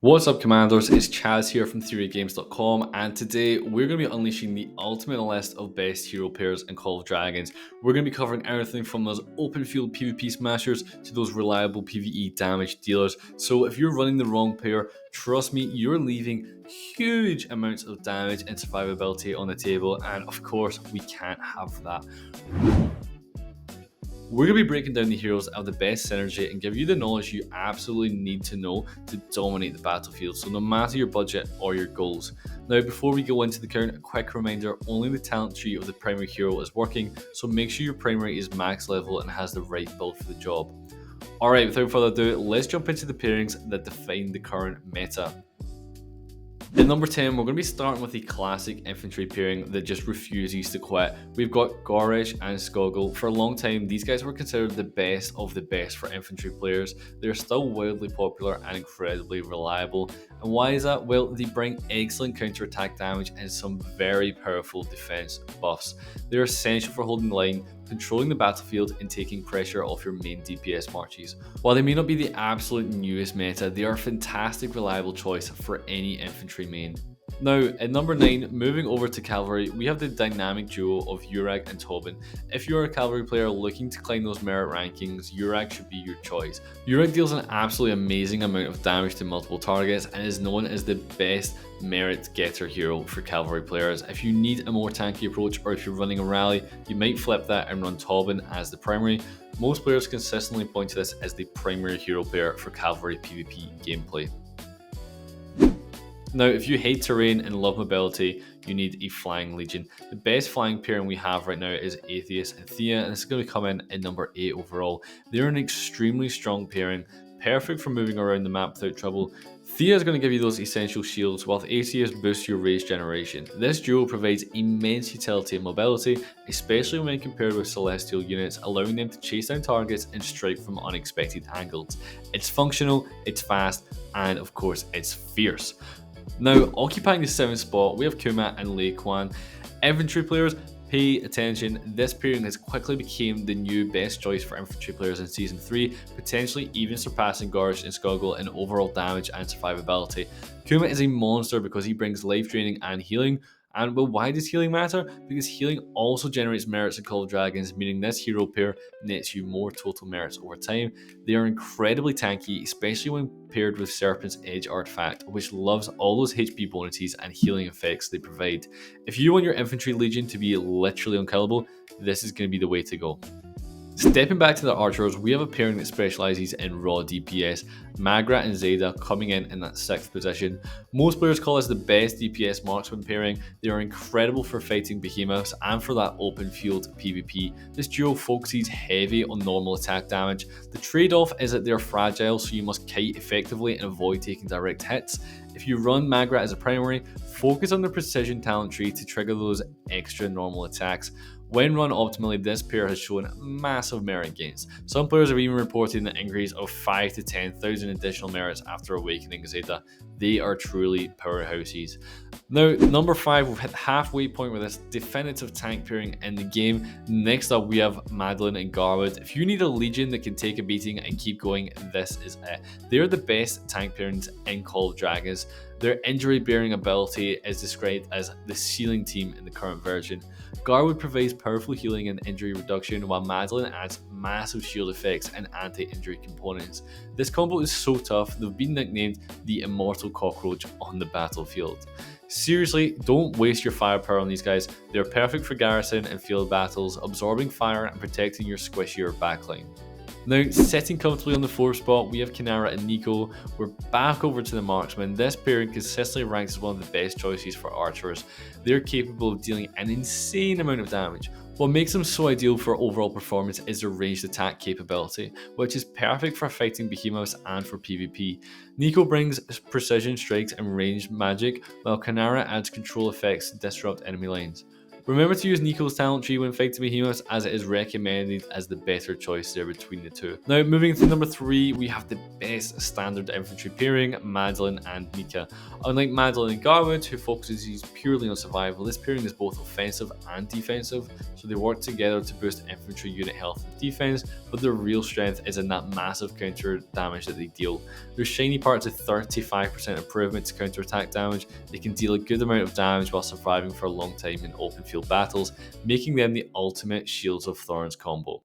What's up, Commanders? It's Chaz here from TheoryGames.com, and today we're going to be unleashing the ultimate list of best hero pairs in Call of Dragons. We're going to be covering everything from those open field PvP smashers to those reliable PvE damage dealers. So if you're running the wrong pair, trust me, you're leaving huge amounts of damage and survivability on the table, and of course, we can't have that. We're going to be breaking down the heroes that have the best synergy and give you the knowledge you absolutely need to know to dominate the battlefield, so no matter your budget or your goals. Now, before we go into the count, a quick reminder, only the talent tree of the primary hero is working, so make sure your primary is max level and has the right build for the job. Alright, without further ado, let's jump into the pairings that define the current meta. At number 10, we're going to be starting with the classic infantry pairing that just refuses to quit. We've got Goresh and Skogul. For a long time, these guys were considered the best of the best for infantry players. They're still wildly popular and incredibly reliable. And why is that? Well, they bring excellent counter-attack damage and some very powerful defense buffs. They're essential for holding the line, controlling the battlefield, and taking pressure off your main DPS marches. While they may not be the absolute newest meta, they are a fantastic reliable choice for any infantry main. Now, at number 9, moving over to Cavalry, we have the dynamic duo of Urag and Tobin. If you're a Cavalry player looking to climb those merit rankings, Urag should be your choice. Urag deals an absolutely amazing amount of damage to multiple targets and is known as the best merit getter hero for Cavalry players. If you need a more tanky approach, or if you're running a rally, you might flip that and run Tobin as the primary. Most players consistently point to this as the primary hero pair for Cavalry PvP gameplay. Now, if you hate terrain and love mobility, you need a Flying Legion. The best flying pairing we have right now is Atheist and Thea, and it's going to come in at number 8 overall. They're an extremely strong pairing, perfect for moving around the map without trouble. Thea is going to give you those essential shields, while Atheist boosts your rage generation. This duo provides immense utility and mobility, especially when compared with Celestial units, allowing them to chase down targets and strike from unexpected angles. It's functional, it's fast, and of course, it's fierce. Now, occupying the 7th spot, we have Kuma and Lei Quan. Infantry players, pay attention. This pairing has quickly become the new best choice for infantry players in Season 3, potentially even surpassing Goresh and Skogul in overall damage and survivability. Kuma is a monster because he brings life draining and healing. And well, why does healing matter? Because healing also generates merits in Call of Dragons, meaning this hero pair nets you more total merits over time. They are incredibly tanky, especially when paired with Serpent's Edge artifact, which loves all those HP bonuses and healing effects they provide. If you want your infantry legion to be literally unkillable, this is going to be the way to go. Stepping back to the archers, we have a pairing that specialises in raw DPS, Magrat and Zeta coming in that 6th position. Most players call this the best DPS marksman pairing. They are incredible for fighting behemoths and for that open field PvP. This duo focuses heavy on normal attack damage. The trade-off is that they're fragile, so you must kite effectively and avoid taking direct hits. If you run Magrat as a primary, focus on the precision talent tree to trigger those extra normal attacks. When run optimally, this pair has shown massive merit gains. Some players have even reported an increase of 5 to 10,000 additional merits after awakening Zeta. They are truly powerhouses. Now, number 5, we've hit the halfway point with this definitive tank pairing in the game. Next up, we have Madeline and Garwood. If you need a legion that can take a beating and keep going, this is it. They're the best tank pairings in Call of Dragons. Their injury-bearing ability is described as the ceiling team in the current version. Garwood provides powerful healing and injury reduction, while Madeline adds massive shield effects and anti-injury components. This combo is so tough, they've been nicknamed the Immortal Cockroach on the battlefield. Seriously, don't waste your firepower on these guys. They're perfect for garrison and field battles, absorbing fire and protecting your squishier backline. Now, sitting comfortably on the 4th spot, we have Kinara and Nico. We're back over to the marksman. This pairing consistently ranks as one of the best choices for archers. They're capable of dealing an insane amount of damage. What makes them so ideal for overall performance is their ranged attack capability, which is perfect for fighting behemoths and for PvP. Nico brings precision strikes and ranged magic, while Kinara adds control effects to disrupt enemy lines. Remember to use Neko's talent tree when fighting behemoths, as it is recommended as the better choice there between the two. Now moving to number 3, we have the best standard infantry pairing, Madeline and Mika. Unlike Madeline and Garwood, who focuses purely on survival, this pairing is both offensive and defensive, so they work together to boost infantry unit health and defense, but their real strength is in that massive counter damage that they deal. Their shiny part is a 35% improvement to counterattack damage. They can deal a good amount of damage while surviving for a long time in open field battles, making them the ultimate Shields of Thorns combo.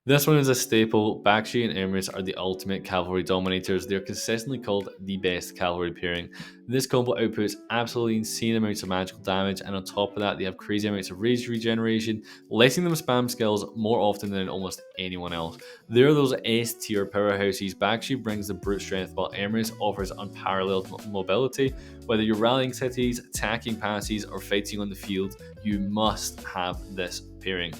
This one is a staple. Bakshi and Emrys are the ultimate cavalry dominators. They're consistently called the best cavalry pairing. This combo outputs absolutely insane amounts of magical damage, and on top of that, they have crazy amounts of rage regeneration, letting them spam skills more often than almost anyone else. They're those S tier powerhouses. Bakshi brings the brute strength, while Emrys offers unparalleled mobility. Whether you're rallying cities, attacking passes, or fighting on the field, you must have this pairing.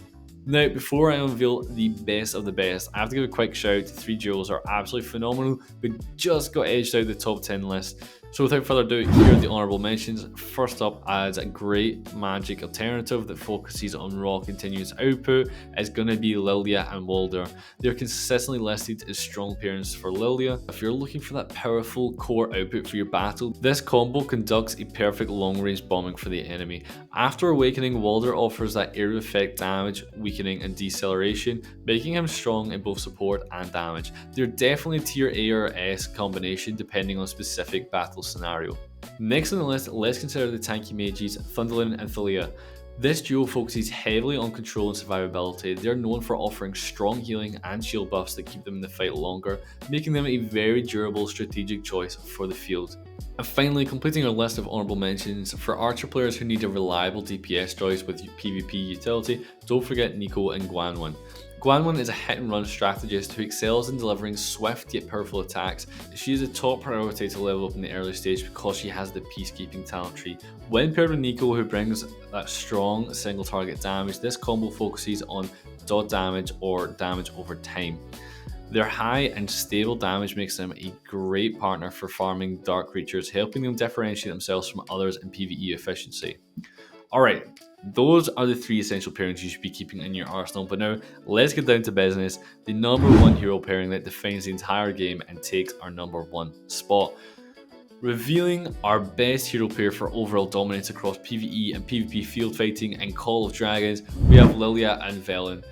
Now, before I unveil the best of the best, I have to give a quick shout out to 3 duels that are absolutely phenomenal, but just got edged out the top 10 list. So without further ado, here are the honourable mentions. First up, as a great magic alternative that focuses on raw continuous output, is going to be Lilia and Walder. They're consistently listed as strong pairings for Lilia. If you're looking for that powerful core output for your battle, this combo conducts a perfect long-range bombing for the enemy. After awakening, Walder offers that area effect damage, weakening and deceleration, making him strong in both support and damage. They're definitely a tier A or S combination depending on specific battle scenario. Next on the list, let's consider the tanky mages Thundolin and Thalia. This duo focuses heavily on control and survivability. They're known for offering strong healing and shield buffs that keep them in the fight longer, making them a very durable strategic choice for the field. And finally, completing our list of honourable mentions, for archer players who need a reliable DPS choice with PvP utility, don't forget Neko and Guanwen. Guanwen is a hit and run strategist who excels in delivering swift yet powerful attacks. She is a top priority to level up in the early stage because she has the peacekeeping talent tree. When paired with Neko, who brings that strong single target damage, this combo focuses on dot damage or damage over time. Their high and stable damage makes them a great partner for farming dark creatures, helping them differentiate themselves from others in PvE efficiency. Alright, those are the 3 essential pairings you should be keeping in your arsenal, but now let's get down to business. The number 1 hero pairing that defines the entire game and takes our number 1 spot. Revealing our best hero pair for overall dominance across PvE and PvP field fighting and Call of Dragons, we have Lilia and Velen.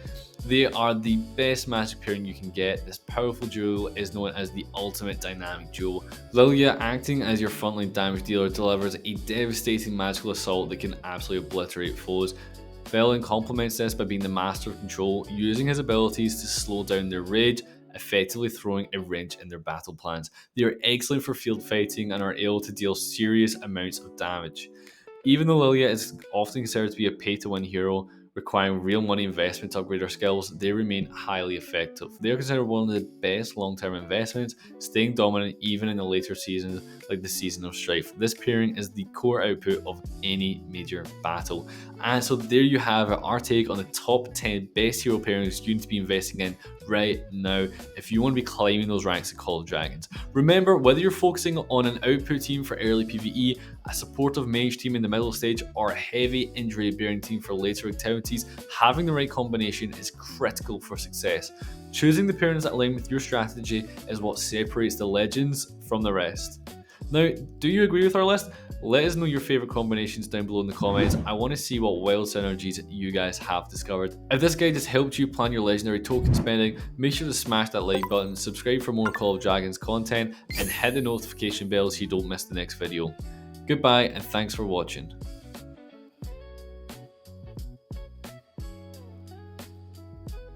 They are the best magic pairing you can get. This powerful duo is known as the ultimate dynamic duo. Lilia, acting as your frontline damage dealer, delivers a devastating magical assault that can absolutely obliterate foes. Velen complements this by being the master of control, using his abilities to slow down their rage, effectively throwing a wrench in their battle plans. They are excellent for field fighting and are able to deal serious amounts of damage. Even though Lilia is often considered to be a pay-to-win hero, requiring real money investment to upgrade their skills, they remain highly effective. They are considered one of the best long-term investments, staying dominant even in the later seasons like the Season of Strife. This pairing is the core output of any major battle. And so there you have it, our take on the top 10 best hero pairings you need to be investing in right now if you want to be climbing those ranks of Call of Dragons. Remember, whether you're focusing on an output team for early PvE, a supportive mage team in the middle stage, or a heavy injury bearing team for later activities, having the right combination is critical for success. Choosing the pairings that align with your strategy is what separates the legends from the rest. Now, do you agree with our list? Let us know your favourite combinations down below in the comments. I want to see what wild synergies you guys have discovered. If this guide has helped you plan your legendary token spending, make sure to smash that like button, subscribe for more Call of Dragons content, and hit the notification bell so you don't miss the next video. Goodbye and thanks for watching.